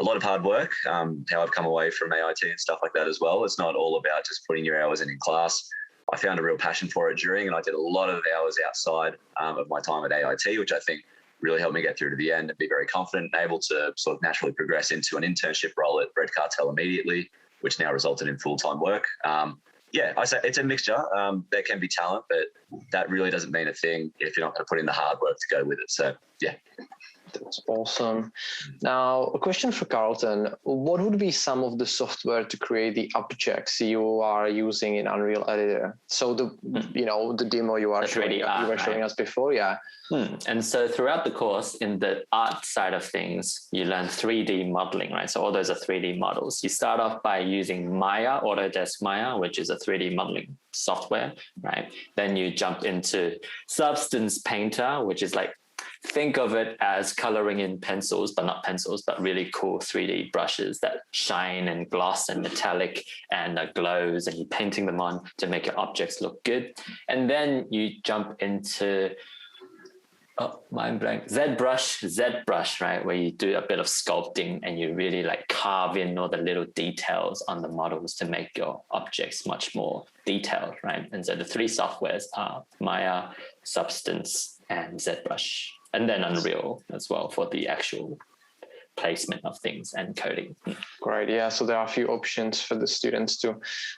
Speaker 4: a lot of hard work. How I've come away from AIT and stuff like that as well. It's not all about just putting your hours in class. I found a real passion for it during, and I did a lot of hours outside of my time at AIT, which I think really helped me get through to the end and be very confident and able to sort of naturally progress into an internship role at Red Cartel immediately, which now resulted in full-time work. I say it's a mixture. There can be talent, but that really doesn't mean a thing if you're not going to put in the hard work to go with it. So, yeah.
Speaker 5: That's awesome. Now, a question for Carlton. What would be some of the software to create the objects you are using in Unreal Editor? So the demo you were showing us before, yeah.
Speaker 3: And so throughout the course, in the art side of things, you learn 3D modeling, right? So all those are 3D models. You start off by using Maya, Autodesk Maya, which is a 3D modeling software, right? Then you jump into Substance Painter, which is like, think of it as coloring in pencils, but not pencils, but really cool 3D brushes that shine and gloss and metallic and glows, and you're painting them on to make your objects look good. And then you jump into mind blank. ZBrush, right? Where you do a bit of sculpting and you really like carve in all the little details on the models to make your objects much more detailed, right? And so the 3 softwares are Maya, Substance, and ZBrush. And then Unreal as well for the actual placement of things and coding.
Speaker 5: Great, yeah. So there are a few options for the students to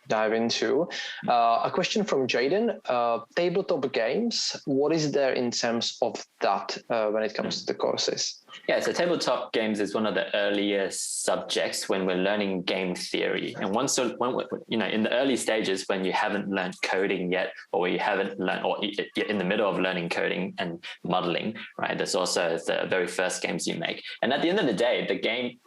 Speaker 5: dive into. A question from Jaden. Tabletop games, what is there in terms of that when it comes to the courses?
Speaker 3: Yeah, so tabletop games is one of the earliest subjects when we're learning game theory. And in the early stages when you haven't learned coding yet, or you haven't learned, or you're in the middle of learning coding and modeling, right? There's also the very first games you make. And at the end of the day,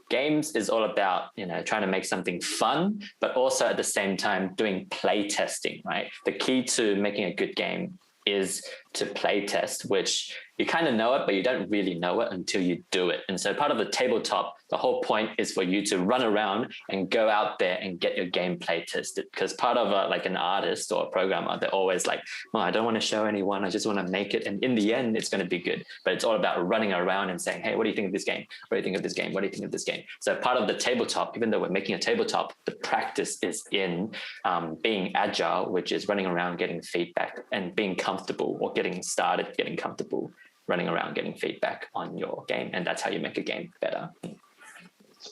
Speaker 3: games is all about, trying to make something fun, but also at the same time doing play testing, right? The key to making a good game is to play test, which you kind of know it, but you don't really know it until you do it. And so part of the tabletop, the whole point is for you to run around and go out there and get your game play tested. Because part of like an artist or a programmer, they're always like, oh, I don't want to show anyone. I just want to make it. And in the end, it's going to be good. But it's all about running around and saying, hey, what do you think of this game? What do you think of this game? What do you think of this game? So part of the tabletop, even though we're making a tabletop, the practice is in being agile, which is running around, getting feedback and being comfortable, or getting started, getting comfortable, running around, getting feedback on your game. And that's how you make a game better.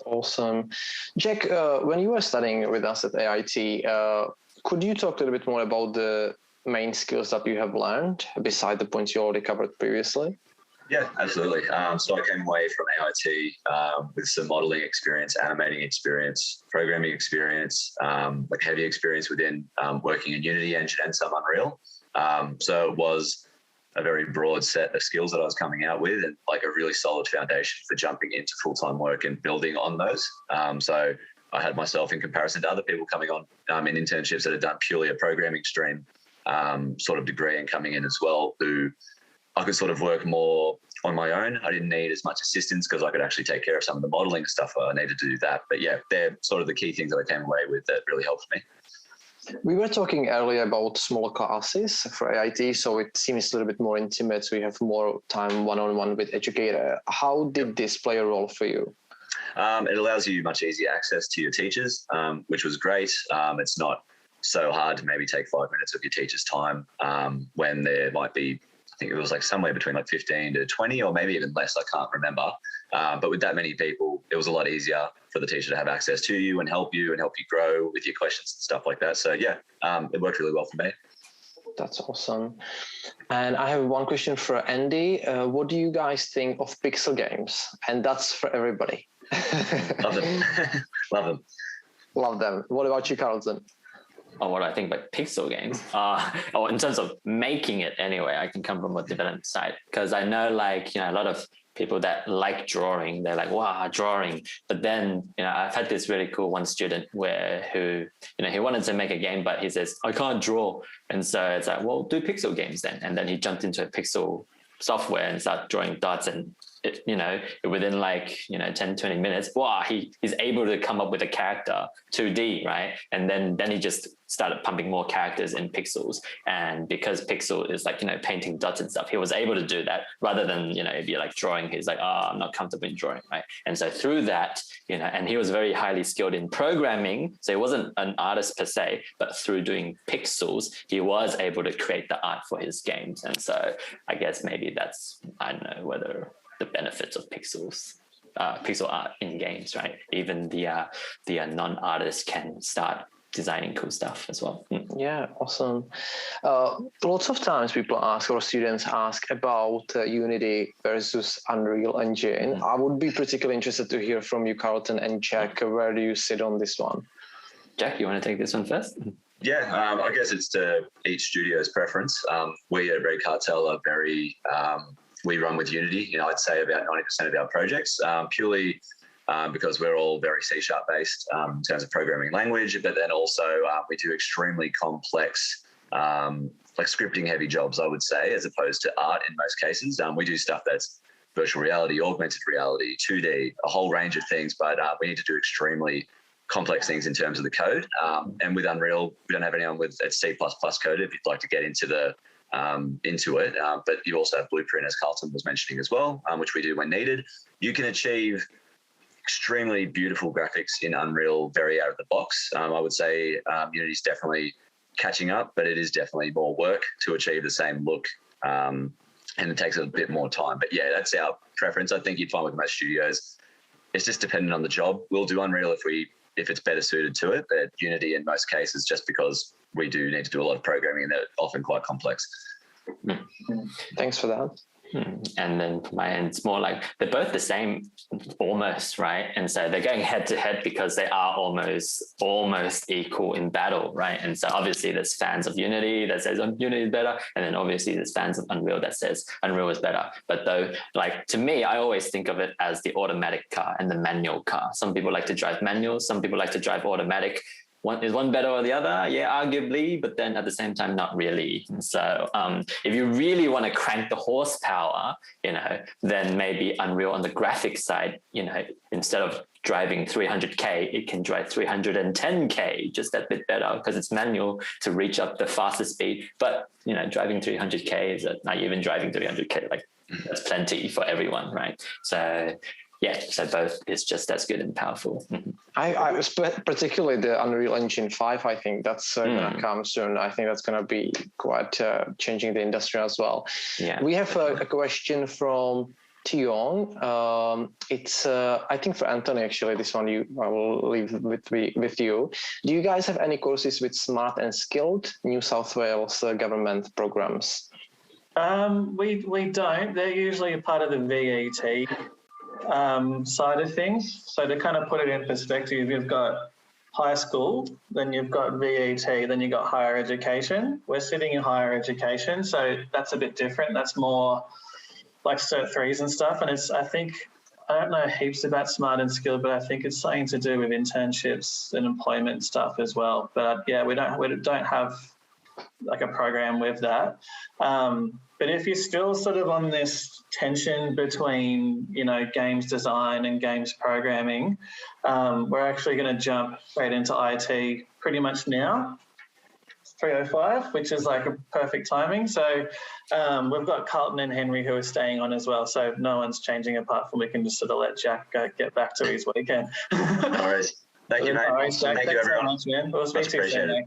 Speaker 5: Awesome. Jack, when you were studying with us at AIT, could you talk a little bit more about the main skills that you have learned beside the points you already covered previously?
Speaker 4: Yeah, absolutely. So I came away from AIT with some modeling experience, animating experience, programming experience, like heavy experience within working in Unity Engine and some Unreal. So it was a very broad set of skills that I was coming out with, and like a really solid foundation for jumping into full-time work and building on those. So I had myself, in comparison to other people coming on in internships that had done purely a programming stream sort of degree and coming in as well, who I could sort of work more on my own. I didn't need as much assistance because I could actually take care of some of the modeling stuff. I needed to do that. But yeah, they're sort of the key things that I came away with that really helped me.
Speaker 5: We were talking earlier about smaller classes for AIT, so it seems a little bit more intimate, so you have more time one-on-one with educator. How did this play a role for you?
Speaker 4: It allows you much easier access to your teachers, which was great. It's not so hard to maybe take 5 minutes of your teacher's time when there might be, I think it was like somewhere between like 15 to 20 or maybe even less, I can't remember. But with that many people, it was a lot easier for the teacher to have access to you and help you grow with your questions and stuff like that. So yeah, it worked really well for me.
Speaker 5: That's awesome. And I have one question for Andy. What do you guys think of pixel games? And that's for everybody.
Speaker 4: Love them. Love them.
Speaker 5: Love them. What about you, Carlton?
Speaker 3: Oh, what do I think about pixel games? In terms of making it anyway, I can come from a development side, because I know a lot of people that like drawing, they're like, wow, drawing. But then, I've had this really cool one student who he wanted to make a game, but he says, I can't draw. And so it's like, well, do pixel games then. And then he jumped into a pixel software and started drawing dots, and within 10, 20 minutes, wow, he's able to come up with a character 2D, right? And then he just started pumping more characters in pixels. And because pixel is painting dots and stuff, he was able to do that rather than, if you're drawing, he's like, oh, I'm not comfortable in drawing, right? And so through that, and he was very highly skilled in programming. So he wasn't an artist per se, but through doing pixels, he was able to create the art for his games. And so I guess maybe that's, I don't know whether the benefits of pixel art in games, right? Even the non-artists can start designing cool stuff as well.
Speaker 5: Yeah, awesome. Lots of times people ask, or students ask, about Unity versus Unreal Engine. I would be particularly interested to hear from you, Carlton and Jack. Where do you sit on this one?
Speaker 3: Jack, you want to take this one first?
Speaker 4: Yeah, I guess it's to each studio's preference. We at Red Cartel are very... we run with Unity. I'd say about 90% of our projects, purely because we're all very C# based in terms of programming language, but then also we do extremely complex, scripting heavy jobs, I would say, as opposed to art in most cases. We do stuff that's virtual reality, augmented reality, 2D, a whole range of things, but we need to do extremely complex things in terms of the code. And with Unreal, we don't have anyone with C++ code if you'd like to get into it. But you also have Blueprint, as Carlton was mentioning as well, which we do when needed. You can achieve extremely beautiful graphics in Unreal very out of the box. I would say Unity's definitely catching up, but it is definitely more work to achieve the same look. And it takes a bit more time. But yeah, that's our preference. I think you'd find with most studios, it's just dependent on the job. We'll do Unreal if it's better suited to it, but Unity in most cases, just because we do need to do a lot of programming and they're often quite complex.
Speaker 5: Thanks for that.
Speaker 3: And then for my end, it's more like they're both the same almost, right? And so they're going head to head because they are almost equal in battle, right? And so obviously there's fans of Unity that says Unity is better, and then obviously there's fans of Unreal that says Unreal is better. But though, like to me, I always think of it as the automatic car and the manual car. Some people like to drive manual, some people like to drive automatic. Is one better or the other? Yeah, arguably, but then at the same time, not really. So if you really want to crank the horsepower, then maybe Unreal on the graphics side, instead of driving 300K, it can drive 310K, just that bit better because it's manual to reach up the fastest speed. But, driving 300K is not even driving 300K, like that's plenty for everyone, right? So yeah, so both is just as good and powerful.
Speaker 5: I was particularly the Unreal Engine 5. I think that's going to come soon. I think that's going to be quite changing the industry as well.
Speaker 3: Yeah.
Speaker 5: We have a question from Tion. It's I think for Anthony actually. This one I will leave with you. Do you guys have any courses with Smart and Skilled New South Wales government programs?
Speaker 2: We don't. They're usually a part of the VET side of things. So to kind of put it in perspective, you've got high school, then you've got VET, then you've got higher education. We're sitting in higher education, so that's a bit different. That's more like Cert 3s and stuff. And I don't know heaps about Smart and Skilled, but I think it's something to do with internships and employment stuff as well. But yeah, we don't have like a program with that. But if you're still sort of on this tension between, games design and games programming, we're actually going to jump right into IT pretty much now. 3:05, which is like a perfect timing. So we've got Carlton and Henry who are staying on as well. So no one's changing apart from we can just sort of let Jack get back to his weekend.
Speaker 4: No worries. Thank you, mate.
Speaker 2: No worries, Jack.
Speaker 4: Thank you,
Speaker 2: Thanks
Speaker 4: everyone.
Speaker 2: so much, man. We'll speak to you soon, mate.